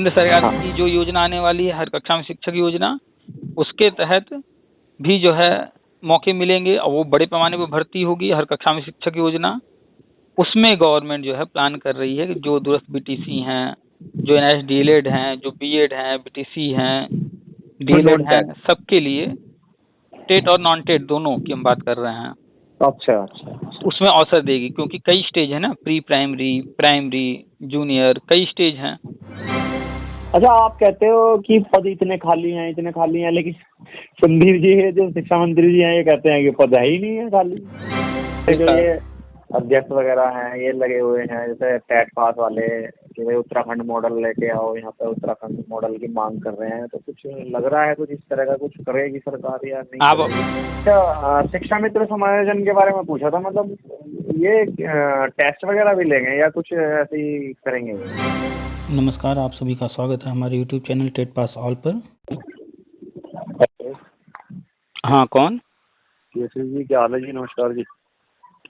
केंद्र सरकार हाँ। की जो योजना आने वाली है हर कक्षा में शिक्षक योजना, उसके तहत भी जो है मौके मिलेंगे और वो बड़े पैमाने पर भर्ती होगी हर कक्षा में शिक्षक योजना। उसमें गवर्नमेंट जो है प्लान कर रही है कि जो दूरस्थ बीटीसी हैं, जो एनआईएस डीएलएड हैं, जो बीएड हैं, बीटीसी हैं, डीएलएड हैं, सबके लिए टेट और नॉन टेट दोनों की हम बात कर रहे हैं। अच्छा अच्छा। उसमें अवसर देगी क्योंकि कई स्टेज है ना, प्री प्राइमरी, प्राइमरी, जूनियर, कई स्टेज हैं। अच्छा, आप कहते हो कि पद इतने खाली हैं, लेकिन संदीप जी है जो शिक्षा मंत्री जी हैं, ये कहते हैं कि पद है ही नहीं है खाली। जो ये अध्यक्ष वगैरह हैं ये लगे हुए हैं, जैसे टेट पास वाले कि भाई उत्तराखंड मॉडल लेके आओ, यहाँ पे उत्तराखंड मॉडल की मांग कर रहे हैं, तो कुछ लग रहा है कुछ इस तरह का कुछ करेगी सरकार या नहीं? आप शिक्षा मित्र समायोजन के बारे में पूछा था, मतलब ये टेस्ट वगैरह भी लेंगे या कुछ ऐसे ही करेंगे? नमस्कार, आप सभी का स्वागत है हमारे YouTube channel TET pass all पर। हाँ, कौन? केसरी जी, क्या हाल है जी? नमस्कार जी।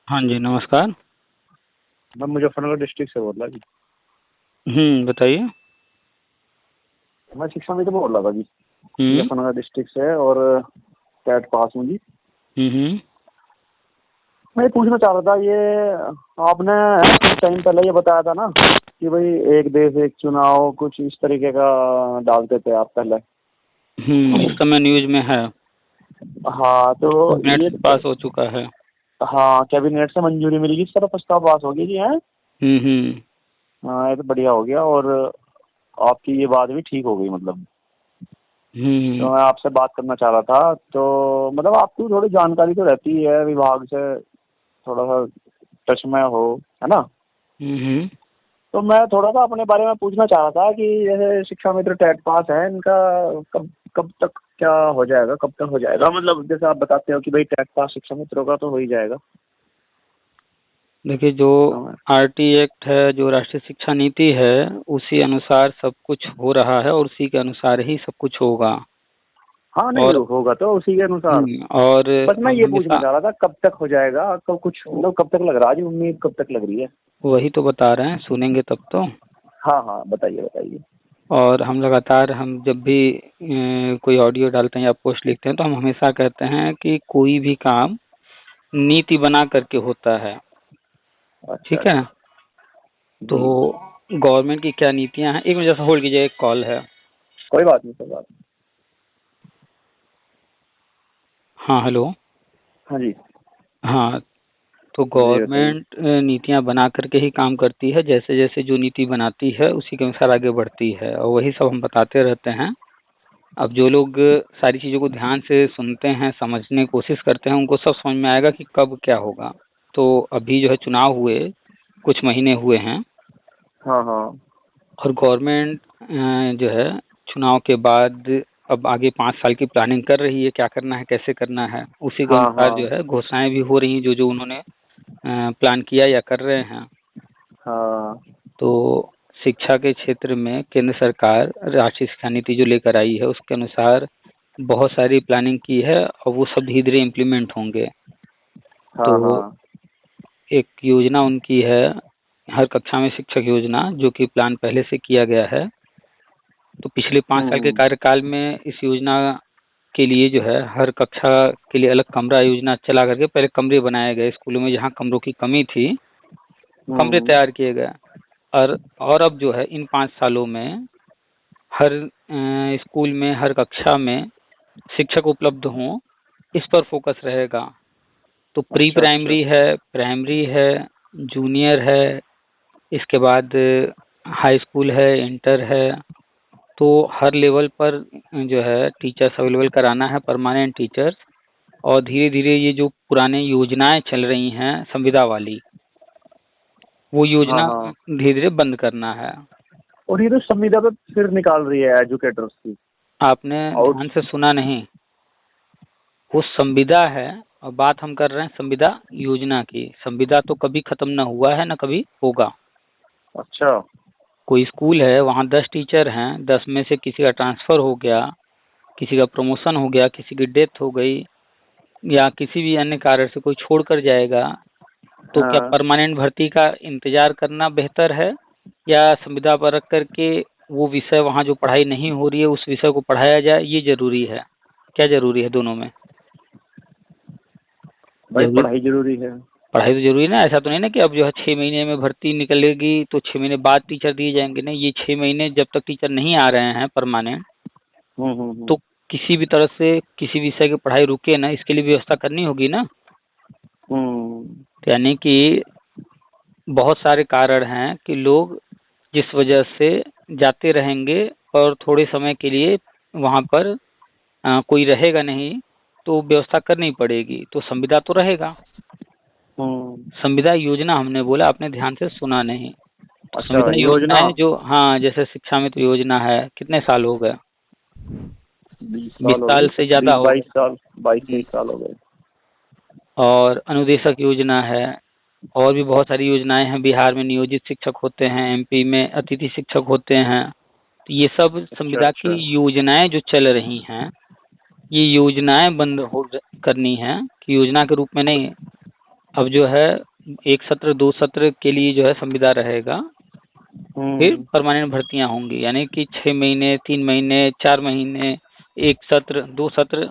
हाँ जी, नमस्कार। मैं मुजफ्फरनगर डिस्ट्रिक्ट से बोल रहा जी। बताइए। मैं शिक्षा मित्र बोल रहा था जी, मुजफ्फरनगर डिस्ट्रिक्ट से, और टेट पास हूँ जी। मैं पूछना चाह रहा था, ये आपने कुछ टाइम पहले ये बताया था ना कि भाई एक देश एक चुनाव, कुछ इस तरीके का डालते थे आप पहले। इस समय न्यूज में है। हाँ, तो ये पास हो चुका है। हाँ, कैबिनेट से मंजूरी मिल गई, सारा प्रस्ताव पास हो गया जी है। हाँ, ये तो बढ़िया हो गया, और आपकी ये बात भी ठीक हो गई मतलब। तो मैं आपसे बात करना चाह रहा था, तो मतलब आपको थोड़ी जानकारी तो रहती है विभाग से, थोड़ा सा टच में हो, है ना? तो मैं थोड़ा सा अपने बारे में पूछना चाह रहा था कि जैसे शिक्षा मित्र टेट पास है, इनका कब तक क्या हो जाएगा, कब तक हो जाएगा? मतलब जैसे आप बताते हो कि भाई टेट पास शिक्षा मित्रों का तो हो ही जाएगा। देखिए, जो आरटी एक्ट है, जो राष्ट्रीय शिक्षा नीति है, उसी अनुसार सब कुछ हो रहा है और उसी के अनुसार ही सब कुछ होगा। हाँ, नहीं और होगा तो उसी के अनुसार। और बस मैं ये पूछना चाह रहा था कब तक हो जाएगा, आपको कुछ मतलब कब तक लग रहा है, उम्मीद कब तक लग रही है? वही तो बता रहे हैं, सुनेंगे तब तो। हाँ हाँ, बताइए बताइए। और हम लगातार, हम जब भी कोई ऑडियो डालते हैं या पोस्ट लिखते हैं, तो हम हमेशा कहते हैं कि कोई भी काम नीति बना करके होता है। ठीक है, तो गवर्नमेंट की क्या नीतियां हैं। एक मिनट जैसा होल्ड कीजिए, एक कॉल है। कोई बात नहीं, कोई बात नहीं। हाँ, हेलो। हाँ जी। हाँ, तो गवर्नमेंट नीतियां बना करके ही काम करती है, जैसे जैसे जो नीति बनाती है उसी के अनुसार आगे बढ़ती है, और वही सब हम बताते रहते हैं। अब जो लोग सारी चीज़ों को ध्यान से सुनते हैं, समझने की कोशिश करते हैं, उनको सब समझ में आएगा कि कब क्या होगा। तो अभी जो है चुनाव हुए, कुछ महीने हुए हैं। हाँ हाँ। और गवर्नमेंट जो है चुनाव के बाद अब आगे 5 साल की प्लानिंग कर रही है, क्या करना है, कैसे करना है। उसी के अनुसार जो है घोषणाएं भी हो रही हैं, जो जो उन्होंने प्लान किया या कर रहे हैं। हाँ। तो शिक्षा के क्षेत्र में केंद्र सरकार राष्ट्रीय शिक्षा नीति जो लेकर आई है, उसके अनुसार बहुत सारी प्लानिंग की है और वो सब धीरे धीरे इम्प्लीमेंट होंगे। तो एक योजना उनकी है हर कक्षा में शिक्षक योजना, जो कि प्लान पहले से किया गया है। तो पिछले 5 साल के कार्यकाल में इस योजना के लिए जो है हर कक्षा के लिए अलग कमरा योजना चला करके पहले कमरे बनाए गए स्कूलों में, जहाँ कमरों की कमी थी, कमरे तैयार किए गए। और अब जो है इन 5 सालों में हर स्कूल में, हर कक्षा में शिक्षक उपलब्ध हों, इस पर फोकस रहेगा। तो प्री प्राइमरी है, प्राइमरी है, जूनियर है, इसके बाद हाई स्कूल है, इंटर है। तो हर लेवल पर जो है टीचर्स अवेलेबल कराना है, परमानेंट टीचर्स। और धीरे धीरे ये जो पुराने योजनाएं चल रही हैं संविदा वाली, वो योजना धीरे धीरे बंद करना है। और ये तो संविदा पे फिर निकाल रही है एजुकेटर्स की। आपने ध्यान से सुना नहीं, वो संविदा है और बात हम कर रहे हैं संविदा योजना की। संविदा तो कभी खत्म ना हुआ है ना कभी होगा। अच्छा। कोई स्कूल है, वहाँ 10 टीचर हैं, 10 में से किसी का ट्रांसफर हो गया, किसी का प्रमोशन हो गया, किसी की डेथ हो गई, या किसी भी अन्य कारण से कोई छोड़कर जाएगा, तो क्या परमानेंट भर्ती का इंतजार करना बेहतर है या संविदा पर रख करके वो विषय वहाँ जो पढ़ाई नहीं हो रही है उस विषय को पढ़ाया जाए, ये जरूरी है। क्या जरूरी है दोनों में? भाई पढ़ाई जरूरी है। पढ़ाई तो जरूरी ना, ऐसा तो नहीं ना कि अब जो है 6 महीने में भर्ती निकलेगी तो 6 महीने बाद टीचर दिए जाएंगे। नहीं, ये 6 महीने जब तक टीचर नहीं आ रहे हैं परमानेंट, तो किसी भी तरह से किसी विषय की पढ़ाई रुके ना, इसके लिए व्यवस्था करनी होगी ना। यानी कि बहुत सारे कारण हैं कि लोग जिस वजह से जाते रहेंगे और थोड़े समय के लिए वहाँ पर कोई रहेगा नहीं, तो व्यवस्था करनी पड़ेगी। तो संविदा तो रहेगा। संविदा योजना हमने बोला, आपने ध्यान से सुना नहीं। संविदा योजना है जो, हाँ, जैसे शिक्षा में तो योजना है, कितने साल हो गए? 20 साल से ज्यादा हो गए, 22 साल हो गए। और अनुदेशक योजना है, और भी बहुत सारी योजनाएं हैं। बिहार में नियोजित शिक्षक होते हैं, एमपी में अतिथि शिक्षक होते हैं। तो ये सब संविदा की योजनाएं जो चल रही हैं, ये योजनाएं बंद हो करनी है कि योजना के रूप में नहीं। अब जो है 1 सत्र 2 सत्र के लिए जो है संविदा रहेगा, फिर परमानेंट भर्तियां होंगी। यानी कि 6 महीने, 3 महीने, 4 महीने, 1 सत्र 2 सत्र,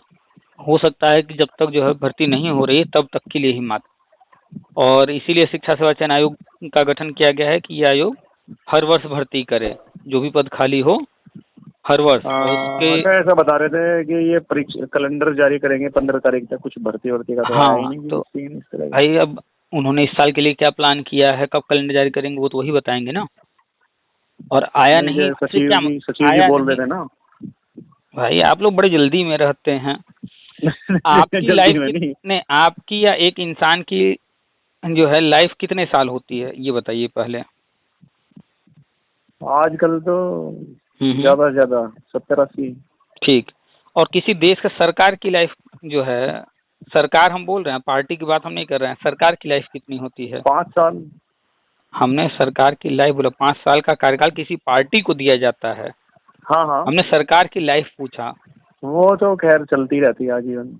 हो सकता है कि जब तक जो है भर्ती नहीं हो रही तब तक के लिए ही मात्र। और इसीलिए शिक्षा सेवा चयन आयोग का गठन किया गया है कि यह आयोग हर वर्ष भर्ती करे, जो भी पद खाली हो हर वर्ष। अच्छा, ऐसा बता रहे थे कि ये परीक्षा कैलेंडर जारी करेंगे 15 तारीख तक, कुछ भर्ती वर्ती का तो हाँ, है ही नहीं। तो भाई अब उन्होंने इस साल के लिए क्या प्लान किया है, कब कैलेंडर जारी करेंगे, वो तो वही बताएंगे ना। और आया नहीं, सचिव जी बोल रहे थे ना। भाई आप लोग बड़े जल्दी में रहते हैं। आपकी लाइफ ने, आपकी या एक इंसान की जो है लाइफ कितने साल होती है, ये बताइए पहले। आजकल तो ज्यादा से ज्यादा 70-80। ठीक। और किसी देश का सरकार की लाइफ जो है, सरकार हम बोल रहे हैं, पार्टी की बात हम नहीं कर रहे हैं, सरकार की लाइफ कितनी होती है? 5 साल। हमने सरकार की लाइफ बोला, 5 साल का कार्यकाल किसी पार्टी को दिया जाता है। हाँ हाँ, हमने सरकार की लाइफ पूछा। वो तो खैर चलती रहती है आजीवन।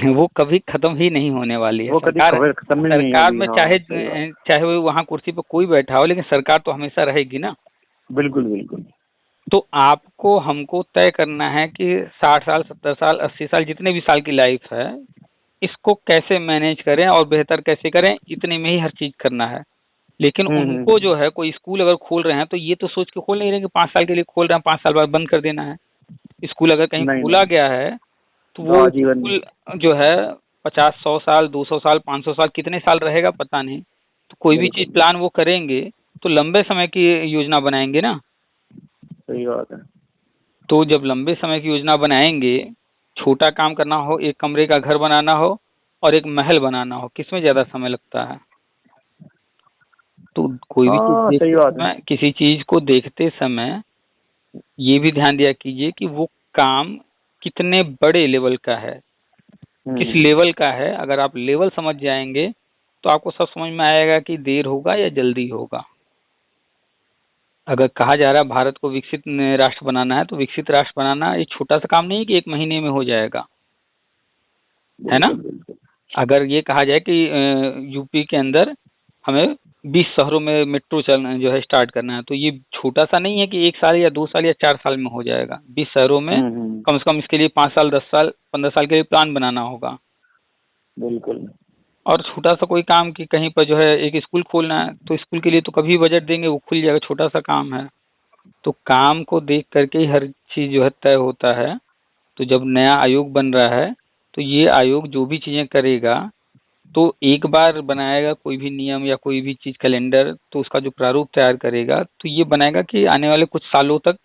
वो कभी खत्म ही नहीं होने वाली है। वो सरकार में चाहे वो वहाँ कुर्सी पर कोई बैठा हो, लेकिन सरकार तो हमेशा रहेगी ना। बिल्कुल बिल्कुल। तो आपको हमको तय करना है कि 60 साल 70 साल 80 साल जितने भी साल की लाइफ है, इसको कैसे मैनेज करें और बेहतर कैसे करें, इतने में ही हर चीज करना है। लेकिन उनको जो है कोई स्कूल अगर खोल रहे हैं तो ये तो सोच के खोल नहीं रहे कि 5 साल के लिए खोल रहे हैं, 5 साल बाद बंद कर देना है। स्कूल अगर कहीं खोला गया है तो वो स्कूल जो है 50-100 साल 200 साल 500 साल कितने साल रहेगा पता नहीं। तो कोई भी चीज प्लान वो करेंगे तो लंबे समय की योजना बनाएंगे ना। सही बात है। तो जब लंबे समय की योजना बनाएंगे, छोटा काम करना हो, एक कमरे का घर बनाना हो और एक महल बनाना हो, किसमें ज्यादा समय लगता है? तो कोई भी चीज देखते समय, किसी चीज को देखते समय ये भी ध्यान दिया कीजिए कि वो काम कितने बड़े लेवल का है, किस लेवल का है। अगर आप लेवल समझ जाएंगे तो आपको सब समझ में आएगा कि देर होगा या जल्दी होगा। अगर कहा जा रहा है भारत को विकसित राष्ट्र बनाना है, तो विकसित राष्ट्र बनाना एक छोटा सा काम नहीं है कि 1 महीने में हो जाएगा, है ना। अगर ये कहा जाए कि यूपी के अंदर हमें 20 शहरों में मेट्रो चलना जो है स्टार्ट करना है, तो ये छोटा सा नहीं है कि 1 साल या 2 साल या 4 साल में हो जाएगा। 20 शहरों में कम से कम इसके लिए 5 साल 10 साल 15 साल के लिए प्लान बनाना होगा। बिल्कुल। और छोटा सा कोई काम कि कहीं पर जो है एक स्कूल खोलना है, तो स्कूल के लिए तो कभी बजट देंगे वो खुल जाएगा, छोटा सा काम है। तो काम को देख करके ही हर चीज जो है तय होता है। तो जब नया आयोग बन रहा है तो ये आयोग जो भी चीजें करेगा तो एक बार बनाएगा कोई भी नियम या कोई भी चीज कैलेंडर, तो उसका जो प्रारूप तैयार करेगा तो ये बनाएगा कि आने वाले कुछ सालों तक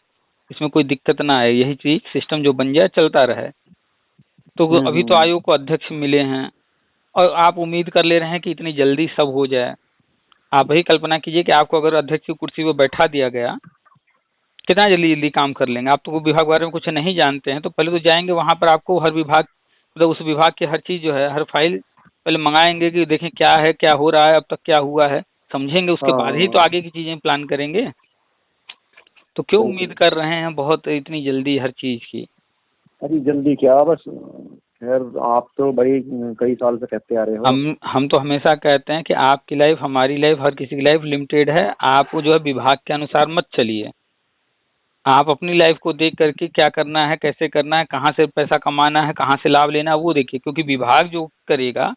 इसमें कोई दिक्कत ना आए, यही चीज सिस्टम जो बन जाए चलता रहे। तो अभी तो आयोग को अध्यक्ष मिले हैं और आप उम्मीद कर ले रहे हैं कि इतनी जल्दी सब हो जाए। आप वही कल्पना कीजिए कि आपको अगर अध्यक्ष की कुर्सी पर बैठा दिया गया, कितना जल्दी जल्दी काम कर लेंगे। आप तो वो विभाग बारे में कुछ नहीं जानते हैं, तो पहले तो जाएंगे वहां पर, आपको हर विभाग मतलब उस विभाग की हर चीज जो है हर फाइल पहले मंगाएंगे कि देखें क्या है, क्या हो रहा है, अब तक क्या हुआ है, समझेंगे, उसके बाद ही तो आगे की चीजें प्लान करेंगे। तो क्यों उम्मीद कर रहे हैं बहुत इतनी जल्दी हर चीज की? अरे जल्दी क्या, बस खैर आप तो भाई कई साल से कहते आ रहे हो। हम तो हमेशा कहते हैं कि आपकी लाइफ, हमारी लाइफ, हर किसी की लाइफ लिमिटेड है। आप जो है विभाग के अनुसार मत चलिए। आप अपनी लाइफ को देख करके क्या करना है, कैसे करना है, कहाँ से पैसा कमाना है, कहाँ से लाभ लेना है, वो देखिए। क्योंकि विभाग जो करेगा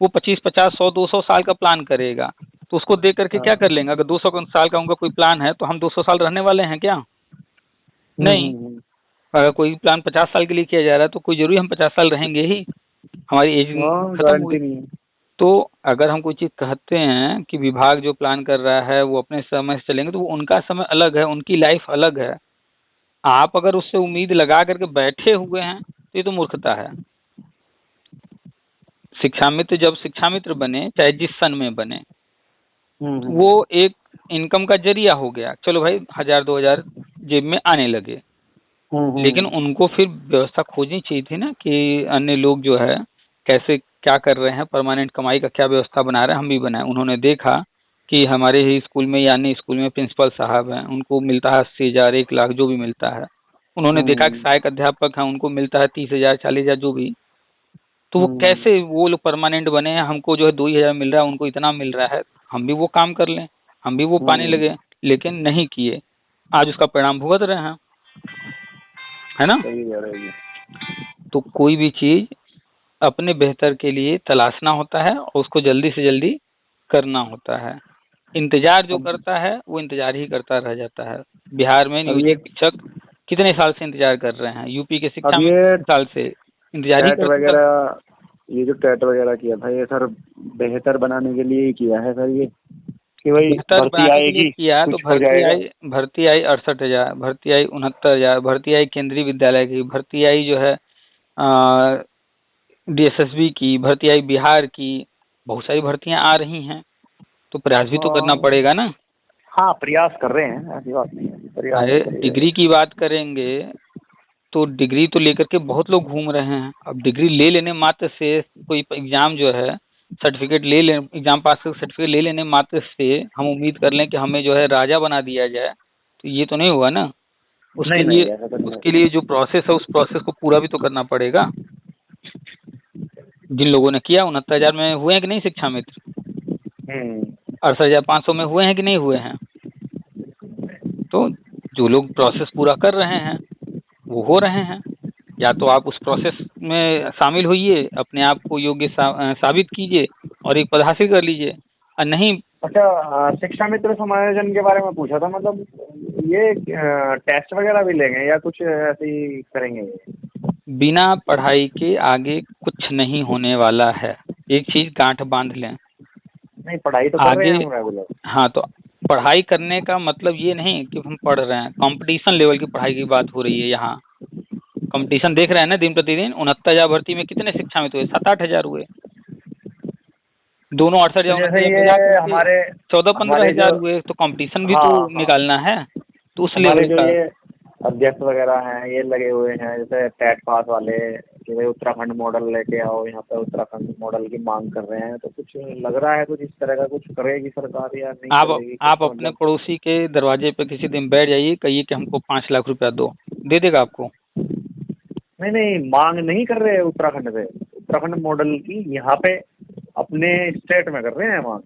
वो 25, 50, 100, 200 साल का प्लान करेगा, तो उसको देख करके क्या कर लेंगे। अगर 200 साल का उनका कोई प्लान है तो हम 200 साल रहने वाले हैं क्या? नहीं। अगर कोई प्लान 50 साल के लिए किया जा रहा है तो कोई जरूरी हम 50 साल रहेंगे ही, हमारी एज खत्म हुई। तो अगर हम कोई चीज कहते हैं कि विभाग जो प्लान कर रहा है वो अपने समय से चलेंगे, तो वो उनका समय अलग है, उनकी लाइफ अलग है। आप अगर उससे उम्मीद लगा करके बैठे हुए हैं तो ये तो मूर्खता है। शिक्षा मित्र जब शिक्षा मित्र बने, चाहे जिस सन में बने, वो एक इनकम का जरिया हो गया। चलो भाई 1000, 2000 जेब में आने लगे, लेकिन उनको फिर व्यवस्था खोजनी चाहिए थी ना कि अन्य लोग जो है कैसे क्या कर रहे हैं, परमानेंट कमाई का क्या व्यवस्था बना रहे हैं, हम भी बनाए। उन्होंने देखा कि हमारे ही स्कूल में या अन्य स्कूल में प्रिंसिपल साहब हैं, उनको मिलता है 80,000, 1 लाख जो भी मिलता है। उन्होंने देखा कि सहायक अध्यापक हैं, उनको मिलता है 30,000, 40,000 जो भी। तो वो कैसे वो लोग परमानेंट बने हैं, हमको जो है 2,000 मिल रहा है, उनको इतना मिल रहा है, हम भी वो काम कर लें, हम भी वो पाने लगे। लेकिन नहीं किए, आज उसका परिणाम भुगत रहे हैं, है ना। तो कोई भी चीज अपने बेहतर के लिए तलाशना होता है और उसको जल्दी से जल्दी करना होता है। इंतजार जो करता है वो इंतजार ही करता रह जाता है। बिहार में नियोजित शिक्षक कितने साल से इंतजार कर रहे हैं, यूपी के शिक्षा में साल से इंतजार ही वगैरह। ये जो टेट वगैरह किया था ये सर बेहतर बनाने के लिए किया है सर, ये कि भाई भर्ती आएगी किया तो भर्ती आई 68,000, भर्ती आई 69,000, भर्ती आई केंद्रीय विद्यालय की, भर्ती आई जो है DSSB की, भर्ती आई बिहार की, बहुत सारी भर्तियां आ रही हैं, तो प्रयास भी तो करना पड़ेगा ना। हाँ, प्रयास कर रहे हैं, ऐसी बात नहीं है। अरे डिग्री की बात करेंगे तो डिग्री तो लेकर के बहुत लोग घूम रहे हैं। अब डिग्री ले लेने मात्र से, कोई एग्जाम जो है सर्टिफिकेट ले ले, एग्जाम पास कर सर्टिफिकेट ले लेने मात्र से हम उम्मीद कर लें कि हमें जो है राजा बना दिया जाए, तो ये तो नहीं हुआ ना। उसके लिए जो प्रोसेस है उस प्रोसेस को पूरा भी तो करना पड़ेगा। जिन लोगों ने किया 69,000 में हुए हैं कि नहीं शिक्षा मित्र, 68,500 में हुए हैं कि नहीं हुए हैं। तो जो लोग प्रोसेस पूरा कर रहे हैं वो हो रहे हैं। या तो आप उस प्रोसेस में शामिल होइए, अपने आप को योग्य साबित कीजिए और एक पद हासिल कर लीजिए, और नहीं। अच्छा, शिक्षा मित्र समायोजन के बारे में पूछा था, मतलब ये टेस्ट वगैरह भी लेंगे या कुछ ऐसे ही करेंगे? बिना पढ़ाई के आगे कुछ नहीं होने वाला है, एक चीज गांठ बांध लें। नहीं, पढ़ाई तो कर रहे हैं रेगुलर। हाँ, तो पढ़ाई करने का मतलब ये नहीं कि हम पढ़ रहे हैं, कंपटीशन लेवल की पढ़ाई की बात हो रही है। यहाँ कंपटीशन देख रहे हैं ना दिन प्रतिदिन। 69,000 भर्ती में कितने शिक्षा मित्र हुए? 7-8 हजार हुए, दोनों 68,000 हमारे 14-15 हजार हुए। तो कंपटीशन भी तो निकालना है, तो उस लेवल का। अध्यक्ष वगैरह हैं ये लगे हुए हैं, जैसे टेट पास वाले कि भाई उत्तराखंड मॉडल लेके आओ, यहाँ पे उत्तराखंड मॉडल की मांग कर रहे हैं। तो कुछ लग रहा है कुछ इस तरह का कुछ करेगी सरकार या नहीं? आप अपने पड़ोसी के दरवाजे पे किसी दिन बैठ जाइए, कहिए कि हमको 5 लाख रुपया दो, दे देगा आपको। नहीं, मांग नहीं कर रहे उत्तराखंड से, उत्तराखंड मॉडल की यहाँ पे अपने स्टेट में कर रहे हैं मांग।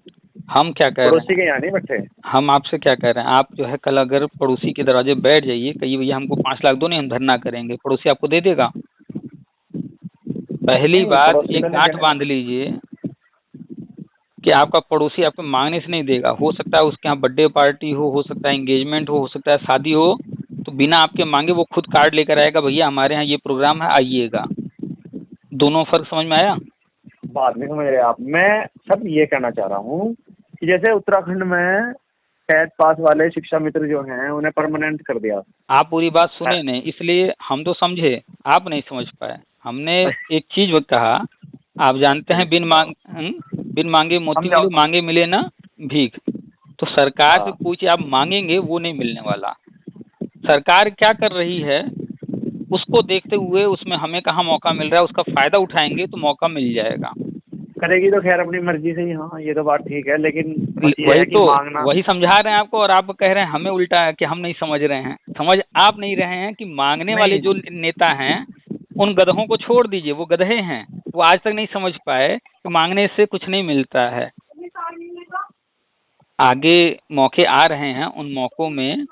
हम क्या कह रहे हैं, पड़ोसी के यहाँ नहीं बैठे। हम आपसे क्या कह रहे हैं, आप जो है कल अगर पड़ोसी के दरवाजे बैठ जाइए, कहिए भैया हमको 5 लाख दो, नहीं हम धरना करेंगे, पड़ोसी आपको दे देगा? पहली बात एक गांठ बांध लीजिए कि आपका पड़ोसी आपको मांगने से नहीं देगा। हो सकता है उसके यहाँ बर्थडे पार्टी हो सकता है एंगेजमेंट हो सकता है शादी हो, तो बिना आपके मांगे वो खुद कार्ड लेकर आएगा, भैया हमारे यहाँ ये प्रोग्राम है आइएगा। दोनों फर्क समझ में आया? बात नहीं समझ रहे आप। मैं सब ये कहना चाह रहा हूँ कि जैसे उत्तराखंड में टेट पास वाले शिक्षा मित्र जो हैं उन्हें परमानेंट कर दिया। आप पूरी बात सुने नहीं, इसलिए हम तो समझे, आप नहीं समझ पाए। हमने एक चीज कहा, आप जानते हैं बिन मांगे मोती मिले, मांगे मिले ना भीख। तो सरकार से पूछिए, आप मांगेंगे वो नहीं मिलने वाला। सरकार क्या कर रही है उसको देखते हुए उसमें हमें कहाँ मौका मिल रहा है, उसका फायदा उठाएंगे तो मौका मिल जाएगा। करेगी तो खैर अपनी मर्जी से ही, हाँ ये तो बात ठीक है, लेकिन वही समझा रहे हैं आपको, और आप कह रहे हैं हमें उल्टा है कि हम नहीं समझ रहे हैं। समझ आप नहीं रहे हैं कि मांगने वाले जो नेता हैं उन गधों को छोड़ दीजिए, वो गधे हैं, वो आज तक नहीं समझ पाए कि मांगने से कुछ नहीं मिलता है। आगे मौके आ रहे हैं, उन मौकों में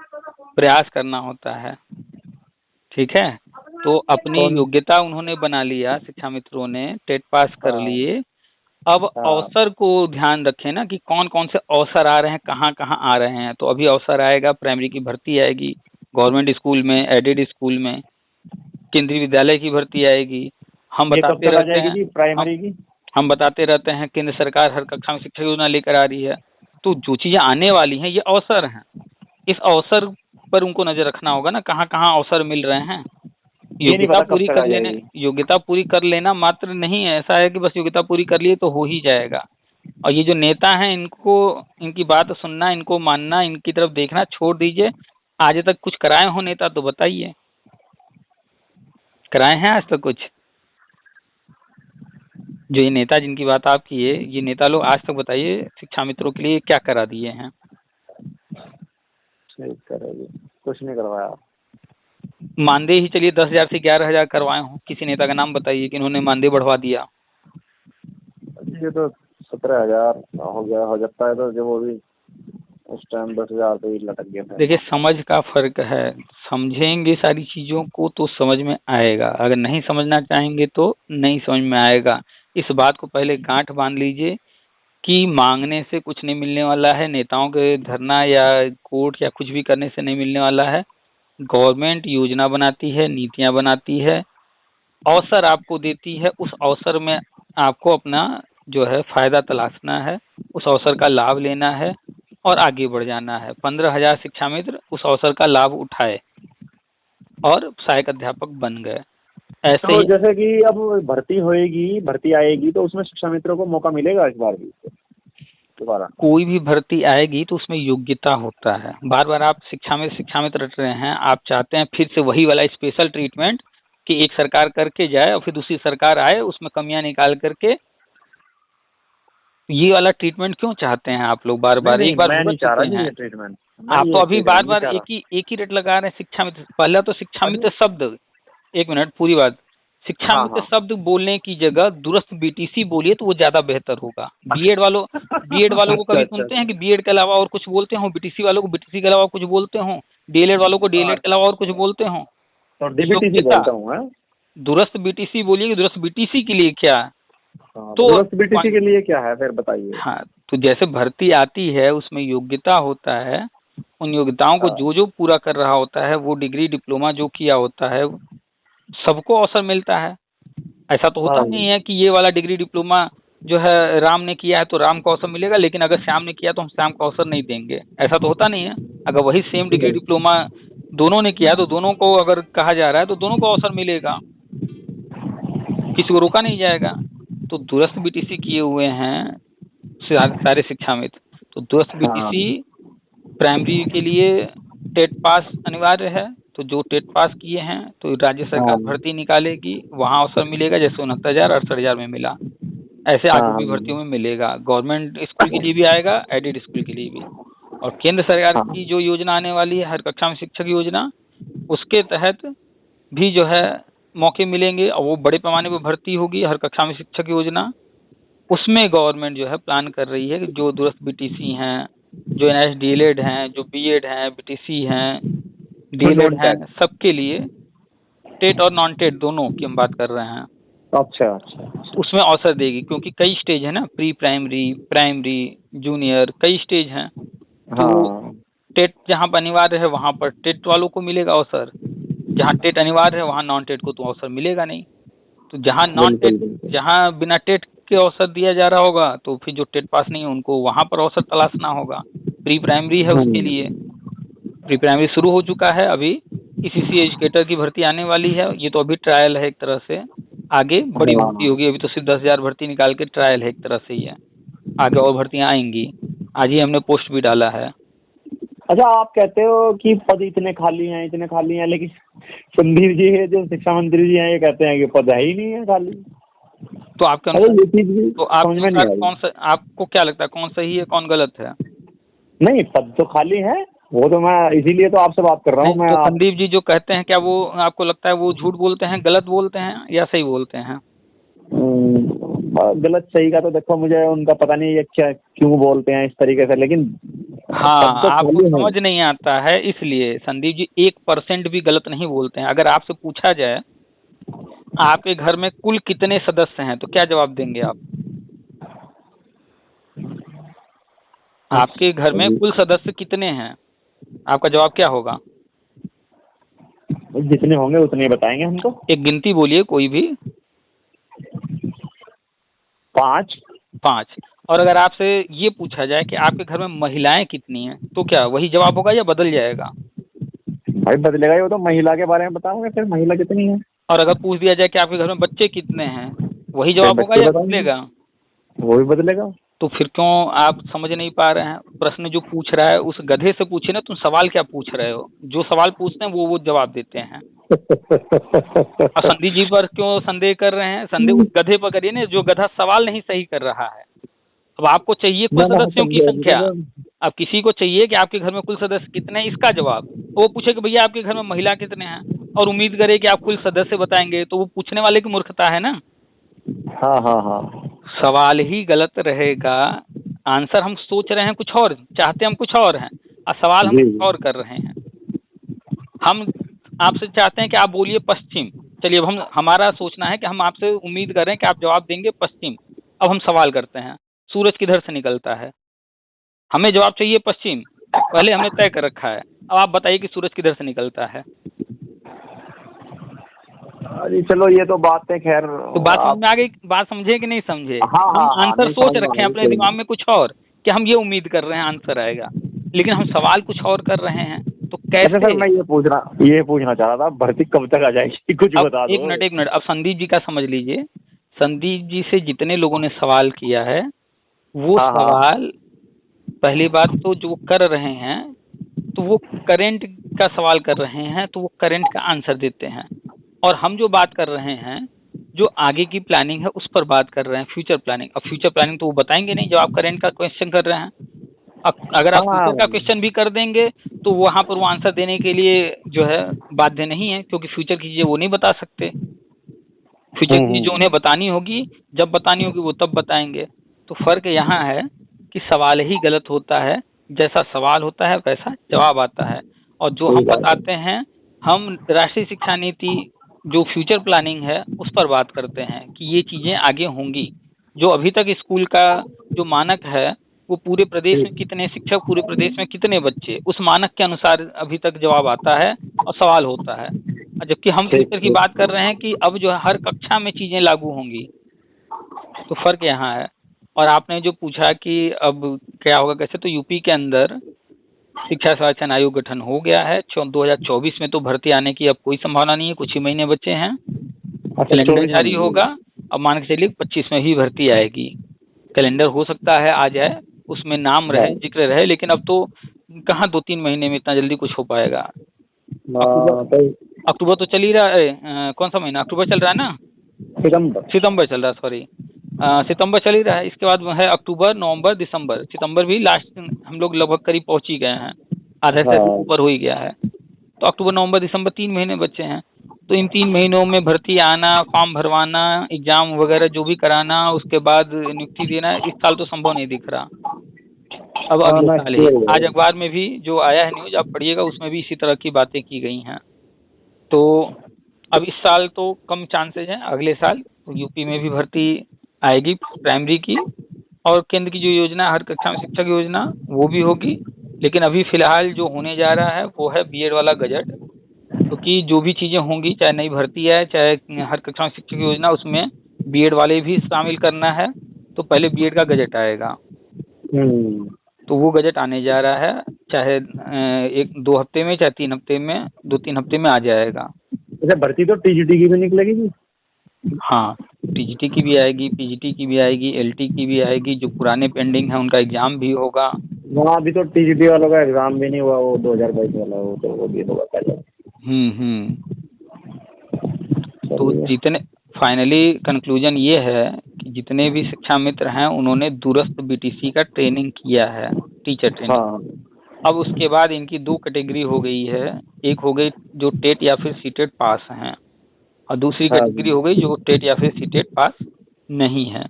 प्रयास करना होता है। ठीक है, तो अपनी योग्यता उन्होंने बना लिया, शिक्षा मित्रों ने टेट पास कर लिए। अब अवसर को ध्यान रखें ना कि कौन कौन से अवसर आ रहे हैं, कहाँ कहाँ आ रहे हैं। तो अभी अवसर आएगा, प्राइमरी की भर्ती आएगी गवर्नमेंट स्कूल में, एडेड स्कूल में, केंद्रीय विद्यालय की भर्ती आएगी। हम बताते रहते हैं प्राइमरी की, हम बताते रहते हैं केंद्र सरकार हर कक्षा में शिक्षा योजना लेकर आ रही है। तो जो चीजें आने वाली हैं ये अवसर हैं, इस अवसर पर उनको नजर रखना होगा ना, कहाँ कहाँ अवसर मिल रहे हैं। योग्यता पूरी कर लेना मात्र नहीं है, ऐसा है कि बस योग्यता पूरी कर लिए तो हो ही जाएगा। और ये जो नेता हैं इनको, इनकी बात सुनना, इनको मानना, इनकी तरफ देखना छोड़ दीजिए। आज तक कुछ कराए हो नेता तो बताइए, कराए हैं आज तक कुछ? जो ये नेता जिनकी बात आप किए, ये नेता लोग आज तक बताइए शिक्षा मित्रों के लिए क्या करा दिए हैं? कुछ नहीं करवाया। मानदेय ही चलिए 10,000 से 11,000 करवाए हो, किसी नेता का नाम बताइए कि इन्होंने मानदेय बढ़वा दिया। ये तो 17,000 हो गया, हो जाता है तो जब वो भी उस टाइम 10,000 पे ही लटक गया था। देखिए समझ का फर्क है, समझेंगे सारी चीजों को तो समझ में आएगा, अगर नहीं समझना चाहेंगे तो नहीं समझ में आएगा। इस बात को पहले गांठ बांध लीजिए कि मांगने से कुछ नहीं मिलने वाला है, नेताओं के धरना या कोर्ट या कुछ भी करने से नहीं मिलने वाला है। गवर्नमेंट योजना बनाती है, नीतियां बनाती है, अवसर आपको देती है, उस अवसर में आपको अपना जो है फायदा तलाशना है, उस अवसर का लाभ लेना है और आगे बढ़ जाना है। 15,000 शिक्षा मित्र उस अवसर का लाभ उठाए और सहायक अध्यापक बन गए। ऐसे तो जैसे कि अब भर्ती होएगी, भर्ती आएगी तो उसमें शिक्षा मित्रों को मौका मिलेगा इस बार भी दोबारा? कोई भी भर्ती आएगी तो उसमें योग्यता होता है। बार बार आप शिक्षा मित्र रट रहे हैं, आप चाहते हैं फिर से वही वाला स्पेशल ट्रीटमेंट कि एक सरकार करके जाए और फिर दूसरी सरकार आए उसमें कमियां निकाल करके। ये वाला ट्रीटमेंट क्यों चाहते हैं आप लोग? बार बार एक बार ट्रीटमेंट आप तो अभी बार बार एक ही रेट लगा रहे हैं शिक्षा मित्र। पहला तो शिक्षा मित्र शब्द, एक मिनट पूरी बात, शिक्षा मित्र शब्द बोलने की जगह दुरुस्त बीटीसी बोलिए तो वो ज्यादा बेहतर होगा। बीएड वालों को कभी सुनते हैं कि बीएड के अलावा और कुछ बोलते हो? बीटीसी वालों को बीटीसी के अलावा कुछ बोलते हो? डीएलएड वालों को डीएलएड के अलावा और कुछ बोलते हो? दुरुस्त बीटीसी बोलिए कि दुरुस्त बीटीसी के लिए क्या? तो बीटीसी के लिए क्या है फिर बताइए। हाँ, तो जैसे भर्ती आती है उसमें योग्यता होता है, उन योग्यताओं को जो जो पूरा कर रहा होता है, वो डिग्री डिप्लोमा जो किया होता है सबको अवसर मिलता है। ऐसा तो होता नहीं है कि ये वाला डिग्री डिप्लोमा जो है राम ने किया है तो राम को अवसर मिलेगा, लेकिन अगर श्याम ने किया तो हम श्याम को अवसर नहीं देंगे। ऐसा तो होता नहीं है। अगर वही सेम डिग्री डिप्लोमा दोनों ने किया तो दोनों को अगर कहा जा रहा है तो दोनों को अवसर मिलेगा, किसी को रोका नहीं जाएगा। तो दूरस्थ बीटीसी किए हुए हैं सारे शिक्षा मित्र, तो दूरस्थ बीटीसी प्राइमरी के लिए टेट पास अनिवार्य है। तो जो टेट पास किए हैं तो राज्य सरकार भर्ती निकालेगी, वहाँ अवसर मिलेगा, जैसे 69,000 68,000 में मिला, ऐसे आगे भी भर्तियों में मिलेगा। गवर्नमेंट स्कूल के लिए भी आएगा, एडेड स्कूल के लिए भी। और केंद्र सरकार की जो योजना आने वाली है हर कक्षा में शिक्षक योजना, उसके तहत भी जो है मौके मिलेंगे और वो बड़े पैमाने पर भर्ती होगी हर कक्षा में शिक्षक योजना। उसमें गवर्नमेंट जो है प्लान कर रही है कि जो दूरस्थ बीटीसी हैं, जो एनआईएस डीएलएड हैं, जो बीएड हैं, बीटीसी हैं, डीएलएड हैं, सबके लिए टेट और नॉन टेट दोनों की हम बात कर रहे हैं। अच्छा, उसमें अवसर देगी क्योंकि कई स्टेज है ना, प्री प्राइमरी, प्राइमरी, जूनियर, कई स्टेज हैं। तो टेट जहाँ पर अनिवार्य है वहाँ पर टेट वालों को मिलेगा अवसर, जहाँ टेट अनिवार्य है वहाँ नॉन टेट को तो अवसर मिलेगा नहीं। तो जहाँ नॉन टेट, जहाँ बिना टेट के अवसर दिया जा रहा होगा तो फिर जो टेट पास नहीं है उनको वहाँ पर अवसर तलाशना होगा। प्री प्राइमरी है उसके लिए, प्री प्राइमरी शुरू हो चुका है, अभी ईसीसी एजुकेटर की भर्ती आने वाली है। ये तो अभी ट्रायल है एक तरह से, आगे बड़ी भर्ती होगी। अभी तो सिर्फ 10,000 भर्ती निकाल के ट्रायल है एक तरह से ही है, आगे और भर्तियां आएंगी। आज ही हमने पोस्ट भी डाला है। अच्छा, आप कहते हो कि पद इतने खाली हैं, लेकिन संदीप जी है जो शिक्षा मंत्री जी हैं ये कहते हैं कि पद है ही नहीं है खाली। तो आपका तो आपको क्या लगता है कौन सही है कौन गलत है? नहीं, पद तो खाली है, वो तो मैं इसीलिए तो आपसे बात कर रहा हूँ। मैं तो संदीप जी जो कहते हैं क्या वो आपको लगता है वो झूठ बोलते हैं, गलत बोलते हैं या सही बोलते हैं? गलत सही का तो देखो, मुझे उनका पता नहीं ये क्या क्यों बोलते हैं इस तरीके से, लेकिन हाँ, आपको समझ नहीं आता है इसलिए संदीप जी 1% भी गलत नहीं बोलते हैं। अगर आपसे पूछा जाए आपके घर में कुल कितने सदस्य हैं तो क्या जवाब देंगे आप? आपके घर में कुल सदस्य कितने हैं, आपका जवाब क्या होगा? जितने होंगे उतने बताएंगे हमको। एक गिनती बोलिए कोई भी। 5। 5। और अगर आपसे ये पूछा जाए कि आपके घर में महिलाएं कितनी हैं तो क्या वही जवाब होगा या बदल जाएगा? भाई बदलेगा ही, वो तो महिला के बारे में बताऊंगा, फिर महिला कितनी है। और अगर पूछ दिया जाए कि आपके घर में बच्चे कितने हैं वही जवाब होगा या बदलेगा? वो भी बदलेगा। तो फिर क्यों आप समझ नहीं पा रहे हैं? प्रश्न जो पूछ रहा है उस गधे से पूछे ना, तुम सवाल क्या पूछ रहे हो? जो सवाल पूछते हैं वो जवाब देते हैं। और संदीप जी पर क्यों संदेह कर रहे हैं? संदेह उस गधे पर करिए ना जो गधा सवाल नहीं सही कर रहा है। अब आपको चाहिए कुल सदस्यों की संख्या, अब किसी को चाहिए कि आपके घर में कुल सदस्य कितने हैं इसका जवाब। वो पूछे कि भैया आपके घर में महिला कितने हैं और उम्मीद करे कि आप कुल सदस्य बताएंगे, तो वो पूछने वाले की मूर्खता है ना। हाँ हाँ हाँ, सवाल ही गलत रहेगा। आंसर हम सोच रहे हैं कुछ और, चाहते हम कुछ और हैं और सवाल हम कुछ और कर रहे हैं। हम आपसे चाहते हैं कि आप बोलिए पश्चिम, चलिए अब हमारा सोचना है कि हम आपसे उम्मीद कर रहे हैं कि आप जवाब देंगे पश्चिम। अब हम सवाल करते हैं सूरज किधर से निकलता है, हमें जवाब चाहिए पश्चिम, पहले हमने तय कर रखा है। अब आप बताइए कि सूरज किधर से निकलता है। अरे चलो ये तो बात है, खैर तो बात समझ में आ गई, बात समझे कि नहीं समझे? हाँ, हम हाँ, आंसर सोच रखे हैं अपने दिमाग में कुछ और कि हम ये उम्मीद कर रहे हैं आंसर आएगा, लेकिन हम सवाल कुछ और कर रहे हैं। तो कैसे? सर मैं ये पूछना चाह रहा था, भर्ती कब तक आ जाएगी, कुछ बता दो। एक मिनट अब संदीप जी का समझ लीजिए। संदीप जी से जितने लोगों ने सवाल किया है वो सवाल, पहली बात तो जो कर रहे हैं तो वो करंट का सवाल कर रहे हैं, तो वो करंट का आंसर देते हैं। और हम जो बात कर रहे हैं जो आगे की प्लानिंग है उस पर बात कर रहे हैं, फ्यूचर प्लानिंग। अब फ्यूचर प्लानिंग तो वो बताएंगे नहीं जब आप करंट का क्वेश्चन कर रहे हैं। अगर आप फ्यूचर का क्वेश्चन भी कर देंगे तो वहां पर वो आंसर देने के लिए जो है बाध्य नहीं है, क्योंकि फ्यूचर की चीजें वो नहीं बता सकते। फ्यूचर की चीज जो उन्हें बतानी होगी, जब बतानी होगी वो तब बताएंगे। तो फर्क यहाँ है कि सवाल ही गलत होता है, जैसा सवाल होता है वैसा जवाब आता है। और जो हम बताते हैं, हम राष्ट्रीय शिक्षा नीति जो फ्यूचर प्लानिंग है उस पर बात करते हैं कि ये चीजें आगे होंगी। जो अभी तक स्कूल का जो मानक है वो पूरे प्रदेश में कितने शिक्षक, पूरे प्रदेश में कितने बच्चे, उस मानक के अनुसार अभी तक जवाब आता है और सवाल होता है। जबकि हम फ्यूचर की बात कर रहे हैं कि अब जो है हर कक्षा में चीजें लागू होंगी। तो फर्क यहाँ है। और आपने जो पूछा कि अब क्या होगा कैसे, तो यूपी के अंदर शिक्षा स्वायत्तशासन आयोग गठन हो गया है। 2024 में तो भर्ती आने की अब कोई संभावना नहीं है, कुछ ही महीने बचे हैं। कैलेंडर जारी होगा, अब मान के चलिए 25 में ही भर्ती आएगी। कैलेंडर हो सकता है आ जाए, उसमें नाम रहे, जिक्र रहे, लेकिन अब तो कहाँ 2-3 महीने में इतना जल्दी कुछ हो पाएगा। अक्टूबर तो चल ही रहा है, कौन सा महीना, अक्टूबर चल रहा है ना, सितंबर चल रहा है, सॉरी सितंबर चल ही रहा है। इसके बाद है अक्टूबर, नवंबर, दिसंबर। सितंबर भी लास्ट हम लोग लगभग करीब पहुंच ही गए हैं, आधे से ऊपर हो ही गया है। तो अक्टूबर, नवंबर, दिसंबर 3 महीने बचे हैं। तो इन 3 महीनों में भर्ती आना, फॉर्म भरवाना, एग्जाम वगैरह जो भी कराना, उसके बाद नियुक्ति देना, इस साल तो संभव नहीं दिख रहा। अब अगले साल ही, आज अखबार में भी जो आया है न्यूज, आप पढ़िएगा, उसमें भी इसी तरह की बातें की गई हैं। तो अब इस साल तो कम चांसेज हैं, अगले साल तो यूपी में भी भर्ती आएगी प्राइमरी की। और केंद्र की जो योजना हर कक्षा में शिक्षक योजना वो भी होगी। लेकिन अभी फिलहाल जो होने जा रहा है वो है बीएड वाला गजट, क्योंकि जो भी चीजें होंगी, चाहे नई भर्ती है, चाहे हर कक्षा में शिक्षक योजना, उसमें बीएड वाले भी शामिल करना है। तो पहले बीएड का गजट आएगा। तो वो गजट आने जा रहा है, चाहे 1-2 हफ्ते में, चाहे 3 हफ्ते में, 2-3 हफ्ते में आ जाएगा। अच्छा, भर्ती तो टीजीटी की भी निकलेगी जी? हाँ, टीजीटी की भी आएगी, पीजीटी की भी आएगी, एलटी की भी आएगी। जो पुराने पेंडिंग है उनका एग्जाम भी होगा। वहाँ अभी तो टीजीटी वालों का एग्जाम भी नहीं हुआ, वो 2022 वाला, वो भी होगा पहले। तो जितने फाइनली कंक्लूजन ये है कि जितने भी शिक्षा मित्र हैं उन्होंने दूरस्थ बीटीसी का ट्रेनिंग किया है, टीचर ट्रेनिंग। अब उसके बाद इनकी 2 कैटेगरी हो गई है। एक हो गई जो टेट या फिर सीटेट पास हैं, और दूसरी कैटेगरी हो गई जो टेट या फिर सीटेट पास नहीं है।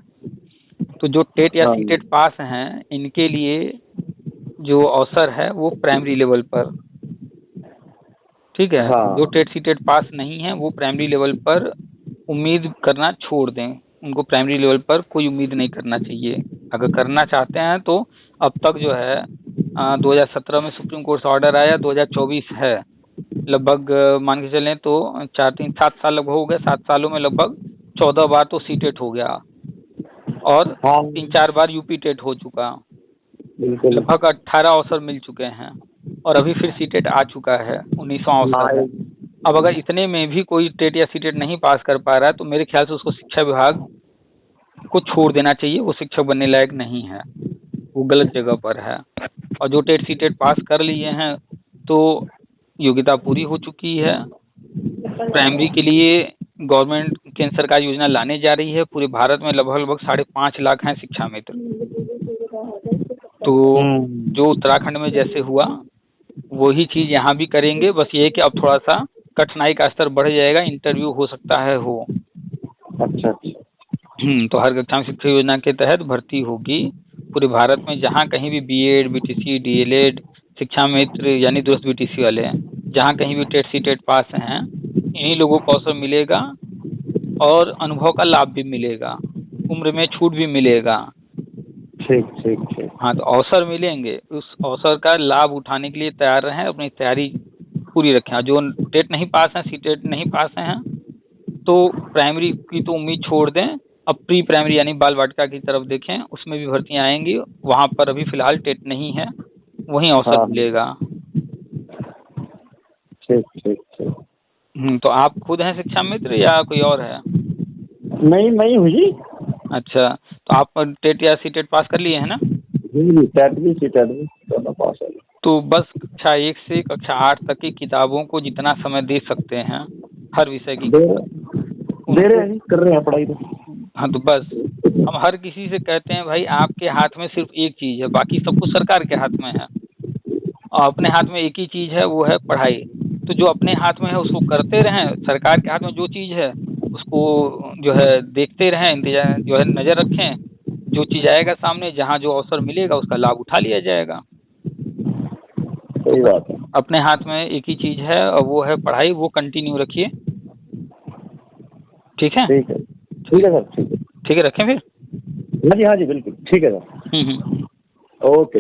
तो जो टेट या सीटेट पास हैं इनके लिए जो अवसर है वो प्राइमरी लेवल पर, ठीक है। जो टेट सीटेट पास नहीं है वो प्राइमरी लेवल पर उम्मीद करना छोड़ दें, उनको प्राइमरी लेवल पर कोई उम्मीद नहीं करना चाहिए। अगर करना चाहते हैं तो अब तक जो है 2017 में सुप्रीम कोर्ट से ऑर्डर आया, 2024 है, लगभग मान के चलें तो 7 साल लगभग हो गए। 7 सालों में लगभग 14 बार तो सीटेट हो गया और 3-4 बार यूपी टेट हो चुका, लगभग 18 अवसर मिल चुके हैं और अभी फिर सीटेट आ चुका है, 19वां अवसर है। अब अगर इतने में भी कोई टेट या सीटेट नहीं पास कर पा रहा है तो मेरे ख्याल से उसको शिक्षा विभाग को छोड़ देना चाहिए, वो शिक्षक बनने लायक नहीं है, वो गलत जगह पर है। और जो टेट सीटेट पास कर लिए हैं तो योग्यता पूरी हो चुकी है। प्राइमरी के लिए गवर्नमेंट केंद्र सरकार योजना लाने जा रही है, पूरे भारत में लगभग 5.5 लाख हैं शिक्षा मित्र। तो जो उत्तराखंड में जैसे हुआ वही चीज यहाँ भी करेंगे, बस ये कि अब थोड़ा सा कठिनाई का स्तर बढ़ जाएगा, इंटरव्यू हो सकता है हो। अच्छा। तो हर कक्षा में शिक्षा योजना के तहत भर्ती होगी पूरे भारत में, जहाँ कहीं भी बीएड, बीटीसी, डीएलएड, शिक्षा मित्र यानी दूरस्थ बीटीसी वाले हैं, जहाँ कहीं भी टेट सीटेट पास हैं, इन्हीं लोगों को अवसर मिलेगा और अनुभव का लाभ भी मिलेगा, उम्र में छूट भी मिलेगा। ठीक। हाँ, तो अवसर मिलेंगे, उस अवसर का लाभ उठाने के लिए तैयार रहें, अपनी तैयारी पूरी रखें। जो टेट नहीं पास हैं, सीटेट नहीं पास हैं, तो प्राइमरी की तो उम्मीद छोड़ दें, अब प्री प्राइमरी यानी बाल वाटिका की तरफ देखें, उसमें भी भर्तियां आएंगी। वहां पर अभी फिलहाल टेट नहीं है, वहीं अवसर मिलेगा। ठीक। तो आप खुद हैं शिक्षा मित्र या कोई और है? नहीं हुई। अच्छा, तो आप टेट या सीटेट पास कर लिए हैं ना? टेट भी सीटेट भी दोनों पास है। तो बस कक्षा 1 से कक्षा 8 तक की किताबों को जितना समय दे सकते हैं हर विषय की दे रहे हैं, कर रहे हैं पढ़ाई तो। हाँ, तो बस हम हर किसी से कहते हैं भाई आपके हाथ में सिर्फ एक चीज है, बाकी सब कुछ सरकार के हाथ में है, और अपने हाथ में एक ही चीज है, वो है पढ़ाई। तो जो अपने हाथ में है उसको करते रहें, सरकार के हाथ में जो चीज है उसको जो है देखते रहें, इंतजार जो है नजर रखें, जो चीज आएगा सामने, जहाँ जो अवसर मिलेगा उसका लाभ उठा लिया जाएगा। सही बात है। अपने हाथ में एक ही चीज है और वो है पढ़ाई, वो कंटिन्यू रखिए। ठीक है सर। ठीक है, रखें फिर। हाँ जी बिल्कुल ठीक है सर। हम्म। ओके।